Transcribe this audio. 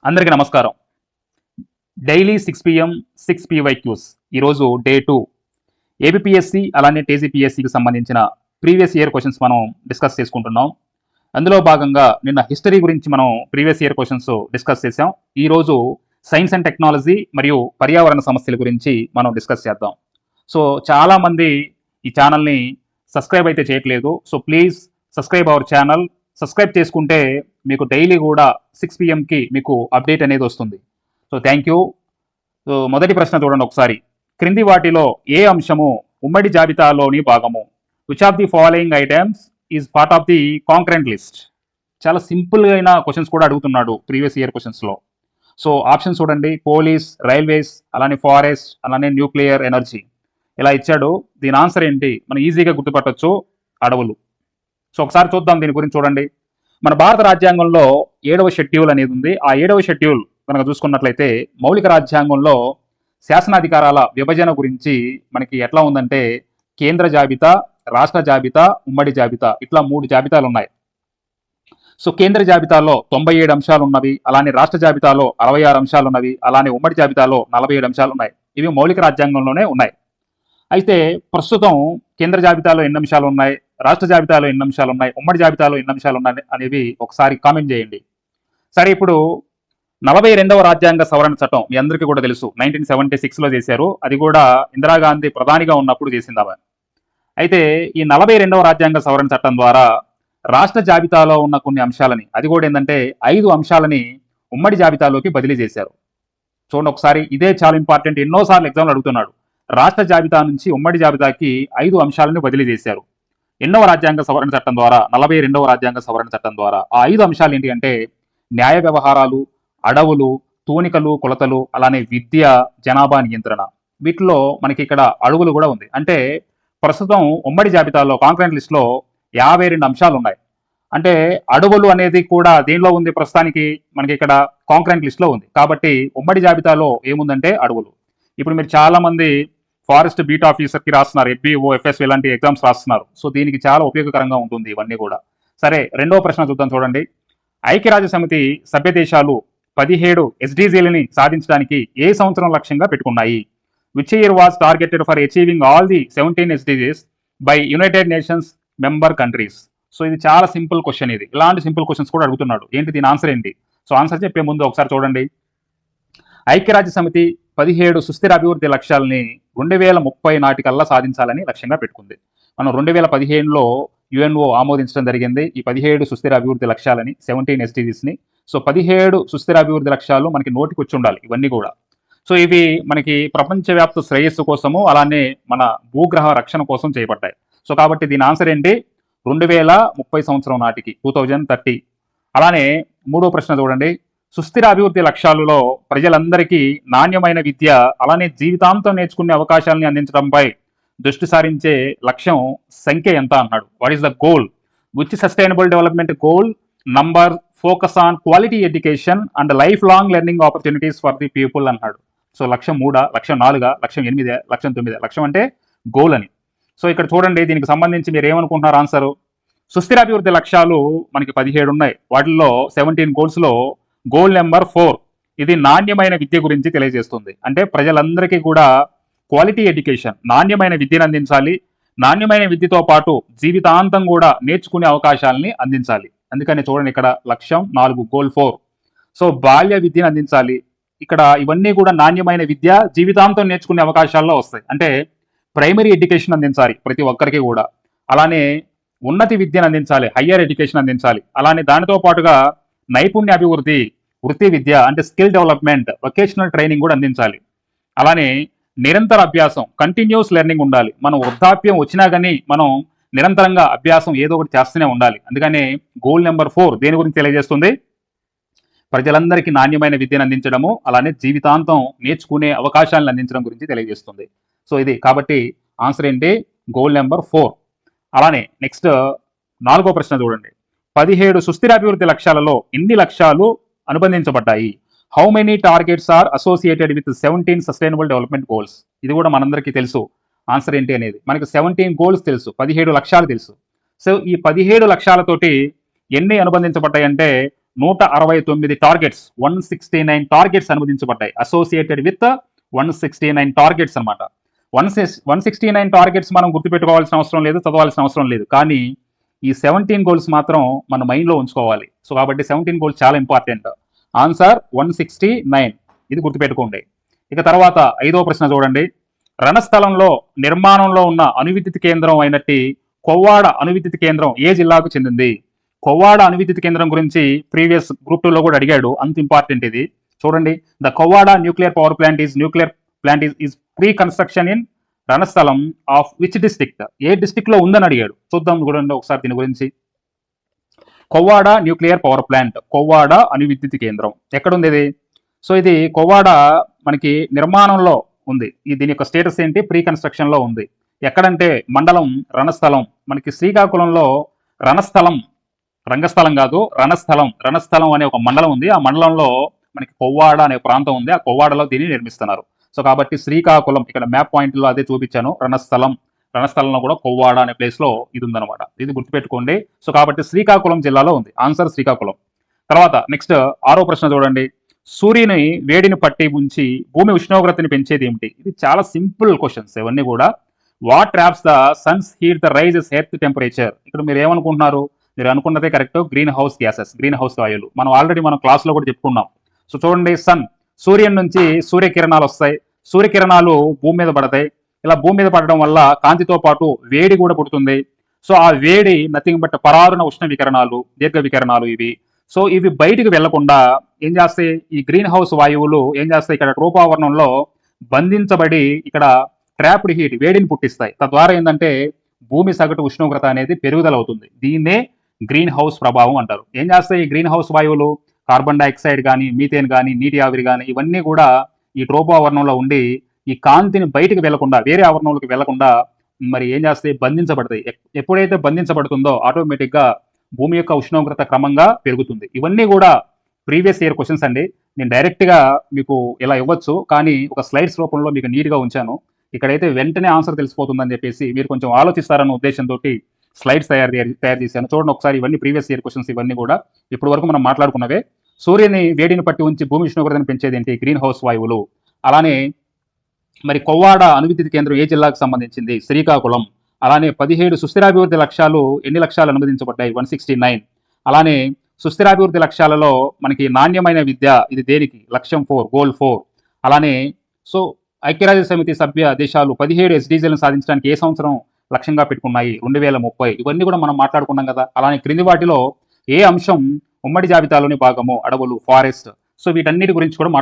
అందరికీ నమస్కారం. Daily 6 PM 6 PYQs ఈరోజు డే 2 ఏబిపిఎస్సి అలానే టీజీపీఎస్సికి సంబంధించిన ప్రీవియస్ ఇయర్ క్వశ్చన్స్ మనం డిస్కస్ చేసుకుంటున్నాం. అందులో భాగంగా నిన్న హిస్టరీ గురించి మనం ప్రీవియస్ ఇయర్ క్వశ్చన్స్ డిస్కస్ చేసాం. ఈరోజు సైన్స్ అండ్ టెక్నాలజీ మరియు పర్యావరణ సమస్యల గురించి మనం డిస్కస్ చేద్దాం. సో చాలామంది ఈ ఛానల్ని సబ్స్క్రైబ్ అయితే చేయట్లేదు. So please subscribe our channel. Subscribe చేసుకుంటే మీకు డైలీ కూడా 6 PMకి మీకు అప్డేట్ అనేది వస్తుంది. So thank you. సో మొదటి ప్రశ్న చూడండి ఒకసారి. క్రింది వాటిలో ఏ అంశము ఉమ్మడి జాబితాలోని భాగము? Which of the following items is part of the concurrent list? చాలా సింపుల్ అయిన క్వశ్చన్స్ కూడా అడుగుతున్నాడు ప్రీవియస్ ఇయర్ క్వశ్చన్స్లో. సో ఆప్షన్ చూడండి: పోలీస్, రైల్వేస్, అలానే ఫారెస్ట్, అలానే న్యూక్లియర్ ఎనర్జీ ఇలా ఇచ్చాడు. దీని ఆన్సర్ ఏంటి? మనం ఈజీగా గుర్తుపట్టొచ్చు, అడవులు. సో ఒకసారి చూద్దాం దీని గురించి. చూడండి, మన భారత రాజ్యాంగంలో 7వ షెడ్యూల్ అనేది ఉంది. ఆ 7వ షెడ్యూల్ కనుక చూసుకున్నట్లయితే మౌలిక రాజ్యాంగంలో శాసనాధికారాల విభజన గురించి మనకి ఎట్లా ఉందంటే కేంద్ర జాబితా, రాష్ట్ర జాబితా, ఉమ్మడి జాబితా ఇట్లా 3 జాబితాలు ఉన్నాయి. సో కేంద్ర జాబితాలో 97 అంశాలు ఉన్నవి, అలానే రాష్ట్ర జాబితాలో 66 అంశాలు ఉన్నవి, అలానే ఉమ్మడి జాబితాలో 47 అంశాలు ఉన్నాయి. ఇవి మౌలిక రాజ్యాంగంలోనే ఉన్నాయి. అయితే ప్రస్తుతం కేంద్ర జాబితాలో ఎన్ని అంశాలు ఉన్నాయి, రాష్ట్ర జాబితాలో ఎన్ని అంశాలు ఉన్నాయి, ఉమ్మడి జాబితాలో ఎన్ని అంశాలు ఉన్నాయి అనేవి ఒకసారి కామెంట్ చేయండి. సరే, ఇప్పుడు 42వ రాజ్యాంగ సవరణ చట్టం మీ అందరికీ కూడా తెలుసు, 1976లో చేశారు. అది కూడా ఇందిరాగాంధీ ప్రధానిగా ఉన్నప్పుడు చేసింది ఆమె. అయితే ఈ 42వ రాజ్యాంగ సవరణ చట్టం ద్వారా రాష్ట్ర జాబితాలో ఉన్న కొన్ని అంశాలని, అది కూడా ఏంటంటే 5 అంశాలని ఉమ్మడి జాబితాలోకి బదిలీ చేశారు. చూడండి ఒకసారి, ఇదే చాలా ఇంపార్టెంట్. ఎన్నోసార్లు ఎగ్జామ్లు అడుగుతున్నాడు. రాష్ట్ర జాబితా నుంచి ఉమ్మడి జాబితాకి 5 అంశాలను బదిలీ చేశారు. ఎన్నవ రాజ్యాంగ సవరణ చట్టం ద్వారా? 42వ రాజ్యాంగ సవరణ చట్టం ద్వారా. ఆ 5 అంశాలు ఏంటి అంటే న్యాయ వ్యవహారాలు, అడవులు, తూనికలు, కొలతలు, అలానే విద్య, జనాభా నియంత్రణ. వీటిలో మనకి ఇక్కడ అడవులు కూడా ఉంది. అంటే ప్రస్తుతం ఉమ్మడి జాబితాలో కాంకరెంట్ లిస్ట్లో 52 అంశాలు ఉన్నాయి. అంటే అడవులు అనేది కూడా దేనిలో ఉంది? ప్రస్తుతానికి మనకి ఇక్కడ కాంకరెంట్ లిస్ట్లో ఉంది. కాబట్టి ఉమ్మడి జాబితాలో ఏముందంటే అడవులు. ఇప్పుడు మీరు చాలా మంది ఫారెస్ట్ బీట్ ఆఫీసర్కి రాస్తున్నారు, ఎఫ్బిఓ, ఎఫ్ఎస్ ఇలాంటి ఎగ్జామ్స్ రాస్తున్నారు. సో దీనికి చాలా ఉపయోగకరంగా ఉంటుంది ఇవన్నీ కూడా. సరే, రెండవ ప్రశ్న చూద్దాం. చూడండి, ఐక్యరాజ్య సమితి సభ్య దేశాలు 17 SDGలని సాధించడానికి ఏ సంవత్సరం లక్ష్యంగా పెట్టుకున్నాయి? Which year was targeted for achieving all the 17 SDGs by United Nations member countries? So ఇది చాలా సింపుల్ క్వశ్చన్. ఇది ఇలాంటి సింపుల్ క్వశ్చన్స్ కూడా అడుగుతున్నాడు. ఏంటి దీని ఆన్సర్ ఏంటి? సో ఆన్సర్ చెప్పే ముందు ఒకసారి చూడండి. ఐక్యరాజ్య సమితి 17 సుస్థిర అభివృద్ధి లక్ష్యాలని 2030 నాటికల్లా సాధించాలని లక్ష్యంగా పెట్టుకుంది. మనం 2015లో యుఎన్ఓ ఆమోదించడం జరిగింది ఈ 17 సుస్థిర అభివృద్ధి లక్ష్యాలని, 17 SDGsని. సో 17 సుస్థిర అభివృద్ధి లక్ష్యాలు మనకి నోటికి వచ్చి ఉండాలి ఇవన్నీ కూడా. సో ఇవి మనకి ప్రపంచవ్యాప్త శ్రేయస్సు కోసము, అలానే మన భూగ్రహ రక్షణ కోసం చేయబడ్డాయి. సో కాబట్టి దీని ఆన్సర్ ఏంటి? 2030 సంవత్సరం నాటికి, 2030. అలానే మూడో ప్రశ్న చూడండి. సుస్థిర అభివృద్ధి లక్ష్యాలలో ప్రజలందరికీ నాణ్యమైన విద్య, అలానే జీవితాంతం నేర్చుకునే అవకాశాలని అందించడంపై దృష్టి సారించే లక్ష్యం సంఖ్య ఎంత అన్నాడు. What is the goal? Which sustainable development goal number focus on quality education and life long learning opportunities for the people అన్నాడు. సో లక్ష్యం 3, లక్ష్యం 4, లక్ష్యం 8, లక్ష్యం 9. లక్ష్యం అంటే గోల్ అని. సో ఇక్కడ చూడండి, దీనికి సంబంధించి మీరు ఏమనుకుంటున్నారు ఆన్సరు? సుస్థిర అభివృద్ధి లక్ష్యాలు మనకి 17 ఉన్నాయి. వాటిల్లో 17 గోల్స్లో గోల్ నెంబర్ 4 ఇది నాణ్యమైన విద్య గురించి తెలియజేస్తుంది. అంటే ప్రజలందరికీ కూడా క్వాలిటీ ఎడ్యుకేషన్, నాణ్యమైన విద్యను అందించాలి. నాణ్యమైన విద్యతో పాటు జీవితాంతం కూడా నేర్చుకునే అవకాశాలని అందించాలి. అందుకని చూడండి, ఇక్కడ లక్ష్యం 4, గోల్ 4. సో బాల్య విద్యను అందించాలి. ఇక్కడ ఇవన్నీ కూడా నాణ్యమైన విద్య, జీవితాంతం నేర్చుకునే అవకాశాల్లో వస్తాయి. అంటే ప్రైమరీ ఎడ్యుకేషన్ అందించాలి ప్రతి ఒక్కరికి కూడా. అలానే ఉన్నతి విద్యను అందించాలి, హయ్యర్ ఎడ్యుకేషన్ అందించాలి. అలానే దానితో పాటుగా నైపుణ్య అభివృద్ధి, వృత్తి విద్య అంటే స్కిల్ డెవలప్మెంట్, వొకేషనల్ ట్రైనింగ్ కూడా అందించాలి. అలానే నిరంతర అభ్యాసం, కంటిన్యూస్ లెర్నింగ్ ఉండాలి. మనం వృద్ధాప్యం వచ్చినా కానీ మనం నిరంతరంగా అభ్యాసం ఏదో ఒకటి చేస్తూనే ఉండాలి. అందుకనే గోల్ నెంబర్ 4 దేని గురించి తెలియజేస్తుంది? ప్రజలందరికీ నాణ్యమైన విద్యను అందించడము, అలానే జీవితాంతం నేర్చుకునే అవకాశాలను అందించడం గురించి తెలియజేస్తుంది. సో ఇది కాబట్టి ఆన్సర్ ఏంటి? Goal number 4. అలానే నెక్స్ట్ 4వ ప్రశ్న చూడండి. 17 సుస్థిర అభివృద్ధి లక్ష్యాలలో ఎన్ని లక్ష్యాలు అనుబంధించబడ్డాయి? How many targets are associated with 17 sustainable development goals? ఇది కూడా మనందరికీ తెలుసు. ఆన్సర్ ఏంటి అనేది మనకి 17 గోల్స్ తెలుసు, 17 లక్ష్యాలు తెలుసు. సో ఈ 17 లక్ష్యాలతోటి ఎన్ని అనుబంధించబడ్డాయి అంటే 169 టార్గెట్స్ 169 టార్గెట్స్ అనుమతించబడ్డాయి. అసోసియేటెడ్ విత్ 169 టార్గెట్స్ అనమాట. 169 టార్గెట్స్ మనం గుర్తుపెట్టుకోవాల్సిన అవసరం లేదు, చదవాల్సిన అవసరం లేదు. కానీ ఈ 17 గోల్స్ మాత్రం మన మైండ్లో ఉంచుకోవాలి. సో కాబట్టి 17 గోల్స్ చాలా ఇంపార్టెంట్. ఆన్సర్ 169, ఇది గుర్తుపెట్టుకోండి. ఇక తర్వాత 5వ ప్రశ్న చూడండి. రణస్థలంలో నిర్మాణంలో ఉన్న అణువిద్యుత్ కేంద్రం అయినట్టి కొవ్వాడ అణువిద్యుత్ కేంద్రం ఏ జిల్లాకు చెందింది? కొవ్వాడ అణువిద్యుత్ కేంద్రం గురించి ప్రీవియస్ గ్రూప్ 2లో కూడా అడిగాడు, అంత ఇంపార్టెంట్ ఇది. చూడండి, the Kovvada nuclear power plant is pre construction in Ranasthalam of which district? ఏ డిస్ట్రిక్ట్ లో ఉందని అడిగాడు. చూద్దాం చూడండి ఒకసారి దీని గురించి. Kovvada nuclear power plant, Kovvada అణువిద్యుత్ కేంద్రం ఎక్కడ ఉంది ఇది? సో ఇది కొవ్వాడ మనకి నిర్మాణంలో ఉంది. దీని యొక్క స్టేటస్ ఏంటి? ప్రీ కన్స్ట్రక్షన్ లో ఉంది. ఎక్కడంటే మండలం రణస్థలం. మనకి శ్రీకాకుళంలో రణస్థలం, రంగస్థలం కాదు, రణస్థలం అనే ఒక మండలం ఉంది. ఆ మండలంలో మనకి కొవ్వాడ అనే ప్రాంతం ఉంది. ఆ కొవ్వాడలో దీన్ని నిర్మిస్తున్నారు. సో కాబట్టి శ్రీకాకుళం, ఇక్కడ మ్యాప్ పాయింట్ లో అదే చూపించాను, రణస్థలంలో కూడా కొవ్వాడ అనే ప్లేస్ లో ఇది ఉందన్నమాట. ఇది గుర్తుపెట్టుకోండి. సో కాబట్టి శ్రీకాకుళం జిల్లాలో ఉంది. ఆన్సర్ శ్రీకాకుళం. తర్వాత నెక్స్ట్ 6వ ప్రశ్న చూడండి. సూర్యుని వేడిని పట్టి ఉంచి భూమి ఉష్ణోగ్రతని పెంచేది ఏమిటి? ఇది చాలా సింపుల్ క్వశ్చన్స్ ఇవన్నీ కూడా. What traps the sun's heat the raises earth temperature? ఇక్కడ మీరు ఏమనుకుంటున్నారు? మీరు అనుకున్నదే correct, greenhouse gases, greenhouse వాయువులు. మనం ఆల్రెడీ క్లాస్ లో కూడా చెప్పుకున్నాం. సో చూడండి, సూర్యుని నుంచి సూర్యకిరణాలు వస్తాయి. సూర్యకిరణాలు భూమి మీద పడతాయి. ఇలా భూమి మీద పడడం వల్ల కాంతితో పాటు వేడి కూడా పుడుతుంది. సో ఆ వేడి నథింగ్ బట్ పరారుణ ఉష్ణ వికిరణాలు, దీర్ఘ వికిరణాలు ఇవి. సో ఇవి బయటికి వెళ్లకుండా ఏం చేస్తాయి? ఈ గ్రీన్ హౌస్ వాయువులు ఏం చేస్తాయి? ఇక్కడ రూపావరణంలో బంధించబడి ఇక్కడ ట్రాప్డ్ హీట్, వేడిని పుట్టిస్తాయి. తద్వారా ఏంటంటే భూమి సగటు ఉష్ణోగ్రత అనేది పెరుగుదల అవుతుంది. దీన్నే గ్రీన్ హౌస్ ప్రభావం అంటారు. ఏం చేస్తాయి ఈ గ్రీన్ హౌస్ వాయువులు? కార్బన్ డైఆక్సైడ్ కానీ, మీథేన్ కానీ, నీటి ఆవిరి కానీ ఇవన్నీ కూడా ఈ ట్రోపోఆవరణంలో ఉండి ఈ కాంతిని బయటికి వెళ్లకుండా, వేరే ఆవరణంలోకి వెళ్లకుండా మరి ఏం చేస్తాయి? బంధించబడతాయి. ఎప్పుడైతే బంధించబడుతుందో ఆటోమేటిక్ గా భూమి యొక్క ఉష్ణోగ్రత క్రమంగా పెరుగుతుంది. ఇవన్నీ కూడా ప్రీవియస్ ఇయర్ క్వశ్చన్స్ అండి. నేను డైరెక్ట్ గా మీకు ఇలా ఇవ్వచ్చు, కానీ ఒక స్లైడ్స్ రూపంలో మీకు నీట్ గా ఉంచాను. ఇక్కడైతే వెంటనే ఆన్సర్ తెలిసిపోతుందని చెప్పేసి మీరు కొంచెం ఆలోచిస్తారన్న ఉద్దేశంతో స్లైడ్స్ తయారు చేశాను. చూడండి ఒకసారి, ఇవన్నీ ప్రీవియస్ ఇయర్ క్వశ్చన్స్. ఇవన్నీ కూడా ఇప్పటి వరకు మనం మాట్లాడుకున్నవే. సూర్యుని వేడిని పట్టి ఉంచి భూమి ఉష్ణోగ్రతను పెంచేది ఏంటి? గ్రీన్ హౌస్ వాయువులు. అలానే మరి కొవ్వాడ అణువిద్యుత్ కేంద్రం ఏ జిల్లాకు సంబంధించింది? శ్రీకాకుళం. అలానే 17 సుస్థిరాభివృద్ధి లక్ష్యాలు ఎన్ని లక్ష్యాలు అనుమతించబడ్డాయి? 169. అలానే సుస్థిరాభివృద్ధి లక్ష్యాలలో మనకి నాణ్యమైన విద్య, ఇది దేనికి? లక్ష్యం 4, గోల్ 4. అలానే సో ఐక్యరాజ్య సమితి సభ్య దేశాలు 17 SDGలను సాధించడానికి ఏ సంవత్సరం లక్ష్యంగా పెట్టుకున్నాయి? 2030. ఇవన్నీ కూడా మనం మాట్లాడుకున్నాం కదా. అలానే క్రింది వాటిలో ఏ అంశం ఉమ్మడి జాబితాలోని భాగము? అడవులు, ఫారెస్ట్. సో వీటన్నిటి గురించి కూడా